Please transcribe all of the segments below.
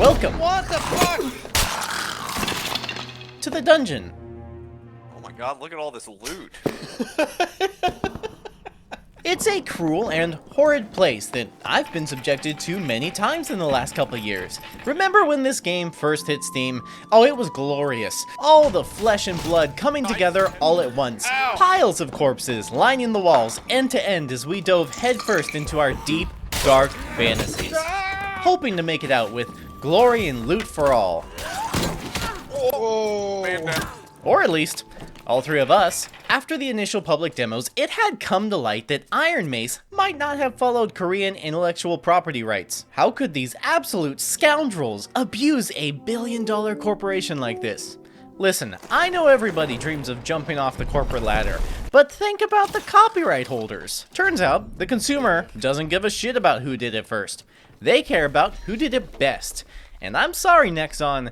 Welcome What the fuck? to the dungeon. Oh my god, look at all this loot. It's a cruel and horrid place that I've been subjected to many times in the last couple of years. Remember when this game first hit Steam? Oh, it was glorious. All the flesh and blood coming together all at once. Ow. Piles of corpses lining the walls end to end as we dove headfirst into our deep, dark fantasies. Hoping to make it out with glory and loot for all. Oh, man. Or at least, all three of us. After the initial public demos, it had come to light that Iron Mace might not have followed Korean intellectual property rights. How could these absolute scoundrels abuse a billion-dollar corporation like this? Listen, I know everybody dreams of jumping off the corporate ladder, but think about the copyright holders. Turns out, the consumer doesn't give a shit about who did it first. They care about who did it best. And I'm sorry, Nexon,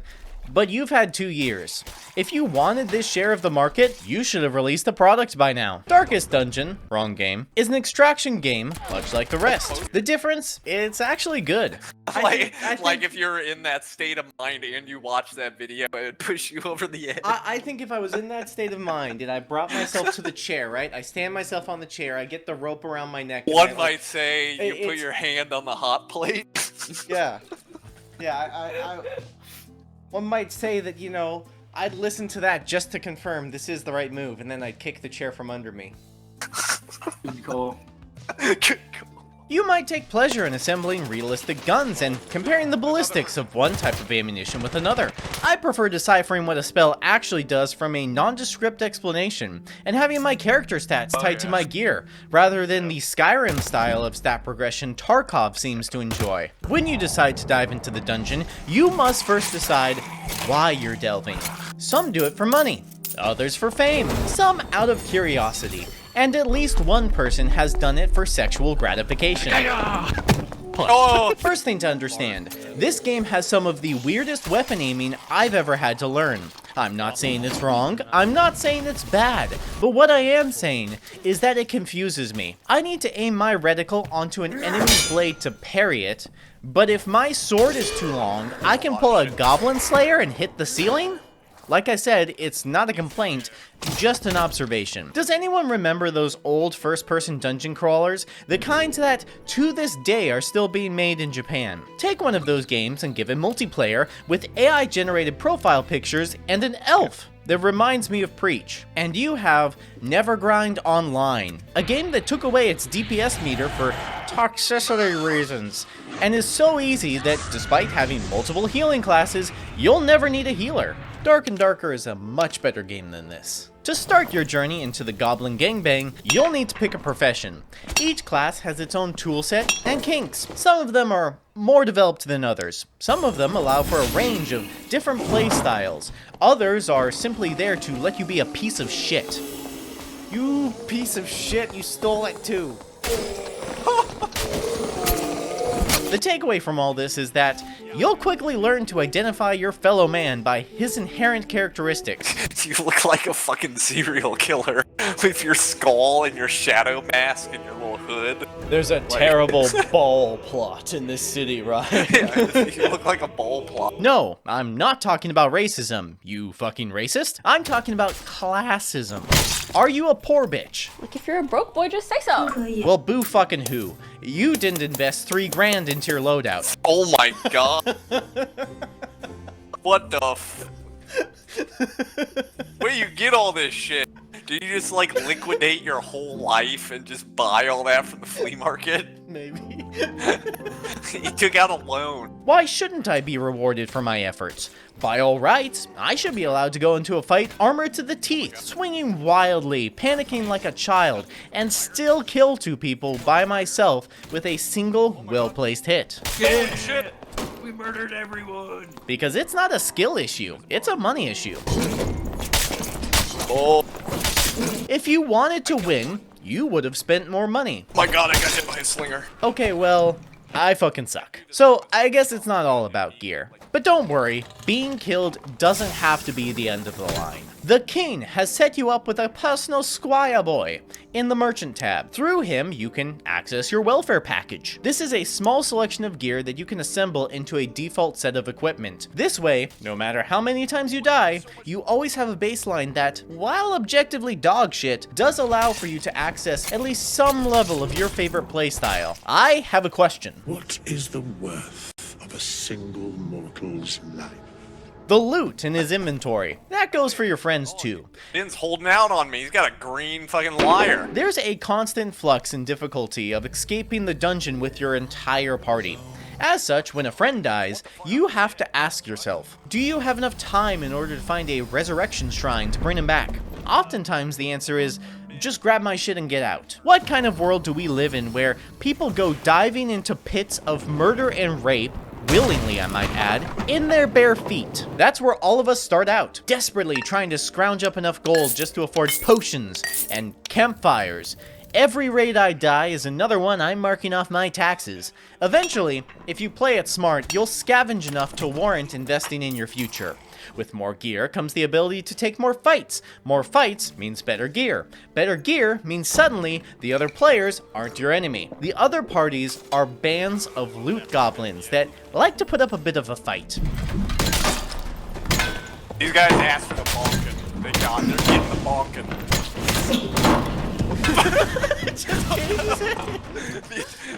but you've had 2 years. If you wanted this share of the market, you should have released the product by now. Darkest Dungeon, wrong game, is an extraction game, much like the rest. The difference? It's actually good. Like if you're in that state of mind and you watch that video, it would push you over the edge. I think if I was in that state of mind and I brought myself to the chair, right? I stand myself on the chair, I get the rope around my neck. One might say you put your hand on the hot plate. Yeah. Yeah, one might say that, you know, I'd listen to that just to confirm this is the right move, and then I'd kick the chair from under me. Cool. You might take pleasure in assembling realistic guns and comparing the ballistics of one type of ammunition with another. I prefer deciphering what a spell actually does from a nondescript explanation, and having my character stats tied to my gear, rather than the Skyrim style of stat progression Tarkov seems to enjoy. When you decide to dive into the dungeon, you must first decide why you're delving. Some do it for money, others for fame, some out of curiosity, and at least one person has done it for sexual gratification. First thing to understand, this game has some of the weirdest weapon aiming I've ever had to learn. I'm not saying it's wrong, I'm not saying it's bad, but what I am saying is that it confuses me. I need to aim my reticle onto an enemy's blade to parry it, but if my sword is too long, I can pull a goblin slayer and hit the ceiling? Like I said, it's not a complaint, just an observation. Does anyone remember those old first-person dungeon crawlers? The kinds that, to this day, are still being made in Japan. Take one of those games and give it multiplayer with AI-generated profile pictures and an elf that reminds me of Preach. And you have Nevergrind Online, a game that took away its DPS meter for toxicity reasons, and is so easy that despite having multiple healing classes, you'll never need a healer. Dark and Darker is a much better game than this. To start your journey into the Goblin Gangbang, you'll need to pick a profession. Each class has its own toolset and kinks. Some of them are more developed than others. Some of them allow for a range of different play styles. Others are simply there to let you be a piece of shit. You piece of shit, you stole it too. The takeaway from all this is that you'll quickly learn to identify your fellow man by his inherent characteristics. You look like a fucking serial killer with your skull and your shadow mask and your little hood. There's a terrible ball plot in this city, right? You look like a ball plot. No, I'm not talking about racism, you fucking racist. I'm talking about classism. Are you a poor bitch? Like, if you're a broke boy, just say so. Well, boo fucking who. You didn't invest $3,000 into your loadout. Oh my god. What the Where you get all this shit? Did you just like liquidate your whole life and just buy all that from the flea market? Maybe. You took out a loan. Why shouldn't I be rewarded for my efforts? By all rights, I should be allowed to go into a fight armored to the teeth, swinging wildly, panicking like a child, and still kill 2 people by myself with a single well-placed hit. Holy shit! We murdered everyone! Because it's not a skill issue, it's a money issue. Oh If you wanted to win, you would have spent more money. my god, I got hit by a slinger. Okay, well, I fucking suck. So I guess it's not all about gear. But don't worry, being killed doesn't have to be the end of the line. The king has set you up with a personal squire boy in the merchant tab. Through him, you can access your welfare package. This is a small selection of gear that you can assemble into a default set of equipment. This way, no matter how many times you die, you always have a baseline that, while objectively dog shit, does allow for you to access at least some level of your favorite playstyle. I have a question. What is the worth of a single mortal's life? The loot in his inventory. That goes for your friends too. Din's holding out on me. He's got a green fucking liar. There's a constant flux in difficulty of escaping the dungeon with your entire party. As such, when a friend dies, you have to ask yourself, do you have enough time in order to find a resurrection shrine to bring him back? Oftentimes the answer is, just grab my shit and get out. What kind of world do we live in where people go diving into pits of murder and rape, willingly I might add, in their bare feet? That's where all of us start out, desperately trying to scrounge up enough gold just to afford potions and campfires. Every raid I die is another one I'm marking off my taxes. Eventually, if you play it smart, you'll scavenge enough to warrant investing in your future. With more gear comes the ability to take more fights. More fights means better gear. Better gear means suddenly the other players aren't your enemy. The other parties are bands of loot goblins that like to put up a bit of a fight. These guys asked for the bonkin. They're getting the bonkin.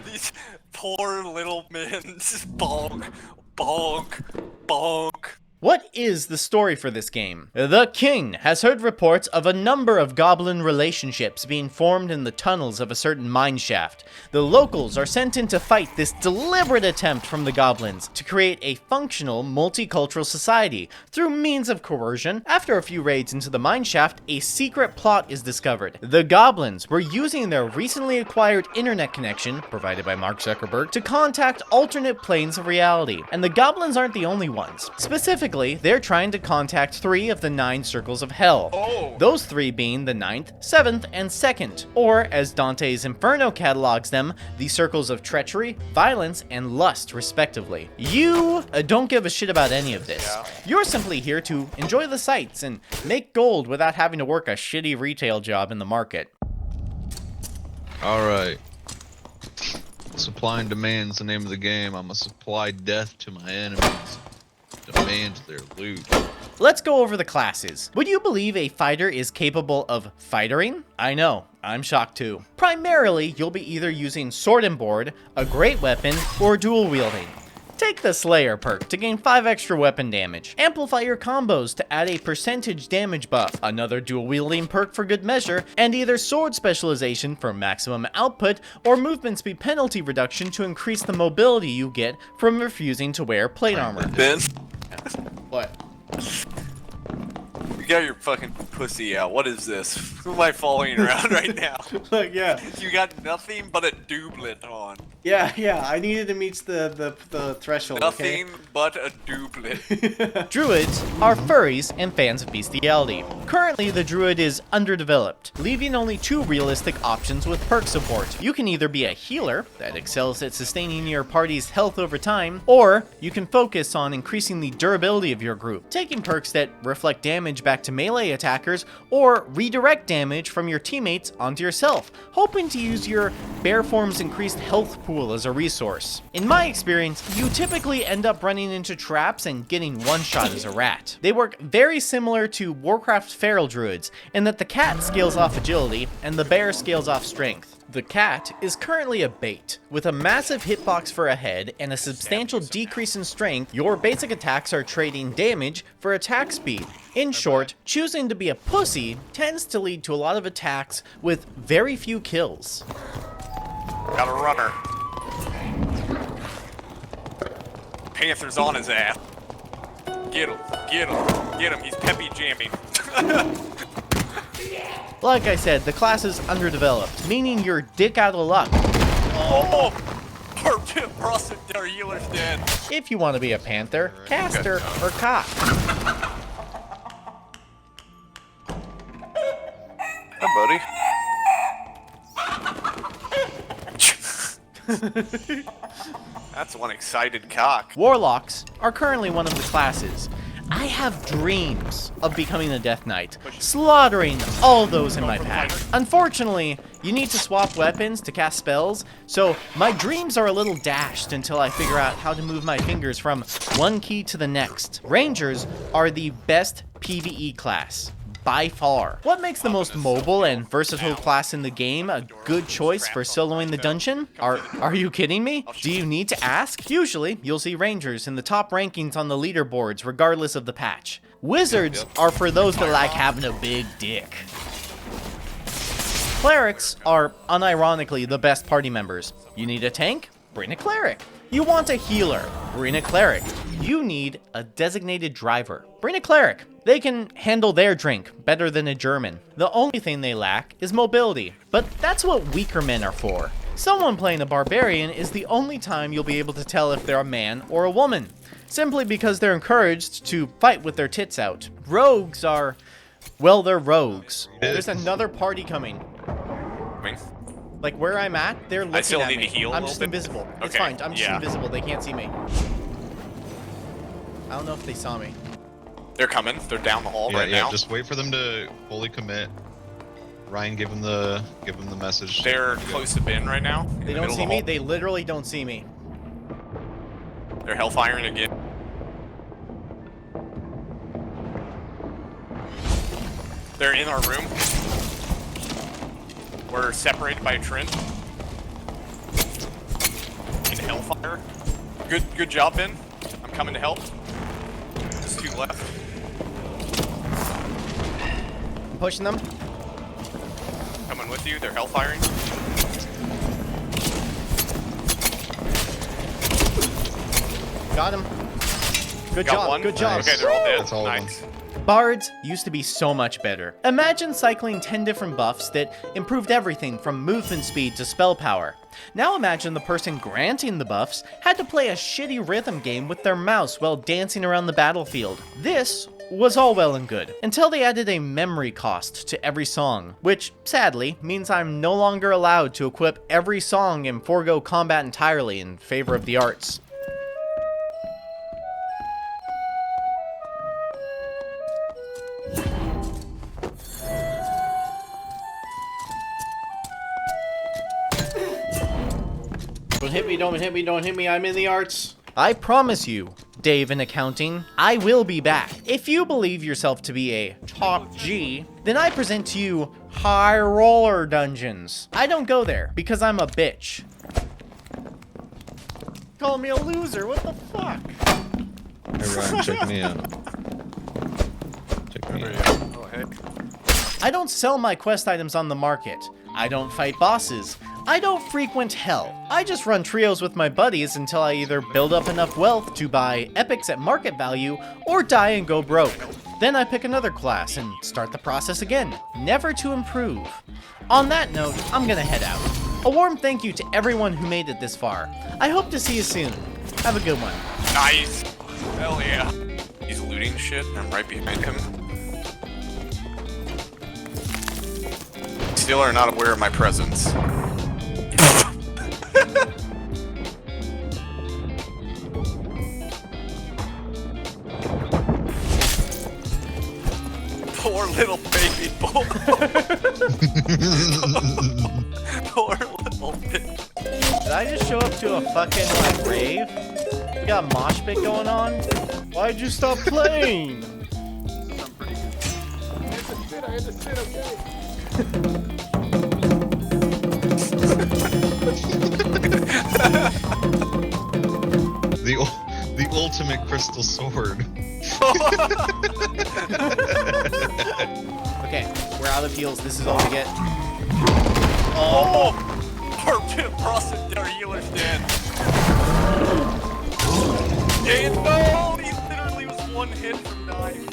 these poor little men just bonk, bonk, bonk. What is the story for this game? The king has heard reports of a number of goblin relationships being formed in the tunnels of a certain mine shaft. The locals are sent in to fight this deliberate attempt from the goblins to create a functional multicultural society through means of coercion. After a few raids into the mine shaft, a secret plot is discovered. The goblins were using their recently acquired internet connection, provided by Mark Zuckerberg, to contact alternate planes of reality. And the goblins aren't the only ones. Specifically, they're trying to contact 3 of the 9 circles of hell. Oh. Those 3 being the 9th, 7th, and 2nd, or as Dante's Inferno catalogs them, the circles of treachery, violence, and lust, respectively. You don't give a shit about any of this. Yeah. You're simply here to enjoy the sights and make gold without having to work a shitty retail job in the market. Alright. Supply and demand's the name of the game. I'm gonna supply death to my enemies. Demand their loot. Let's go over the classes. Would you believe a fighter is capable of fightering? I know, I'm shocked too. Primarily, you'll be either using sword and board, a great weapon, or dual wielding. Take the Slayer perk to gain 5 extra weapon damage. Amplify your combos to add a percentage damage buff, another dual wielding perk for good measure, and either sword specialization for maximum output or movement speed penalty reduction to increase the mobility you get from refusing to wear plate armor. Ben, What? you got your fucking pussy out. What is this? Who am I following around right now? Like, yeah. You got nothing but a doublet on. Yeah, I needed to meet the threshold, Nothing but a doublet. Druids are furries and fans of bestiality. Currently, the druid is underdeveloped, leaving only 2 realistic options with perk support. You can either be a healer that excels at sustaining your party's health over time, or you can focus on increasing the durability of your group, taking perks that reflect damage back to melee attackers, or redirect damage from your teammates onto yourself, hoping to use your bear form's increased health pool as a resource. In my experience, you typically end up running into traps and getting one-shot as a rat. They work very similar to Warcraft's feral druids, in that the cat scales off agility and the bear scales off strength. The cat is currently a bait. With a massive hitbox for a head and a substantial decrease in strength, your basic attacks are trading damage for attack speed. In short, choosing to be a pussy tends to lead to a lot of attacks with very few kills. Got a runner. Panther's on his ass. Get him, get him, get him. He's peppy jamming. Like I said, the class is underdeveloped, meaning you're dick out of luck. Oh! Our healer's dead. If you want to be a panther, caster, or cock. Hi, buddy. That's one excited cock. Warlocks are currently one of the classes. I have dreams of becoming a Death Knight, slaughtering all those in my path. Unfortunately, you need to swap weapons to cast spells, so my dreams are a little dashed until I figure out how to move my fingers from one key to the next. Rangers are the best PvE class. By far. What makes the most mobile and versatile class in the game a good choice for soloing the dungeon? Are you kidding me? Do you need to ask? Usually, you'll see Rangers in the top rankings on the leaderboards regardless of the patch. Wizards are for those that like having a big dick. Clerics are unironically the best party members. You need a tank? Bring a cleric. You want a healer? Bring a cleric. You need a designated driver. Bring a cleric. They can handle their drink better than a German. The only thing they lack is mobility, but that's what weaker men are for. Someone playing a barbarian is the only time you'll be able to tell if they're a man or a woman, simply because they're encouraged to fight with their tits out. Rogues are, well, they're rogues. There's another party coming. Like where I'm at, they're looking I still at need me. to heal a I'm little just bit. invisible. It's Okay, fine. I'm just yeah. invisible. They can't see me. I don't know if they saw me. They're coming. They're down the hall right now. Just wait for them to fully commit. Ryan, give them the message. They're close to bin right now. They don't see me. They literally don't see me. They're hellfiring again. They're in our room. We're separated by a trend. In hellfire. Good job, Ben. I'm coming to help. Just 2 left. I'm pushing them. Coming with you. They're hellfiring. Got him. Good Got job. one. Good job. Okay, they're all dead. That's all of them. Nice. Bards used to be so much better. Imagine cycling 10 different buffs that improved everything from movement speed to spell power. Now imagine the person granting the buffs had to play a shitty rhythm game with their mouse while dancing around the battlefield. This was all well and good, until they added a memory cost to every song, which, sadly, means I'm no longer allowed to equip every song and forego combat entirely in favor of the arts. Don't hit me, don't hit me, don't hit me, I'm in the arts. I promise you, Dave in accounting, I will be back. If you believe yourself to be a top G, then I present to you high roller dungeons. I don't go there because I'm a bitch. Call me a loser, what the fuck? Hey Ryan, check me out. Check me out. Oh, hey. I don't sell my quest items on the market. I don't fight bosses. I don't frequent hell. I just run trios with my buddies until I either build up enough wealth to buy epics at market value or die and go broke. Then I pick another class and start the process again, never to improve. On that note, I'm gonna head out. A warm thank you to everyone who made it this far. I hope to see you soon. Have a good one. Nice. Hell yeah. He's looting shit. I'm right behind him. Still are not aware of my presence. Poor little baby boy. Poor little baby. Did I just show up to a fucking, like, rave? You got a mosh pit going on? Why'd you stop playing? The ultimate crystal sword. Okay, we're out of heals. This is all we get. Oh! Our Prostate, our healer's dead. And no! He literally was 1 hit from dying.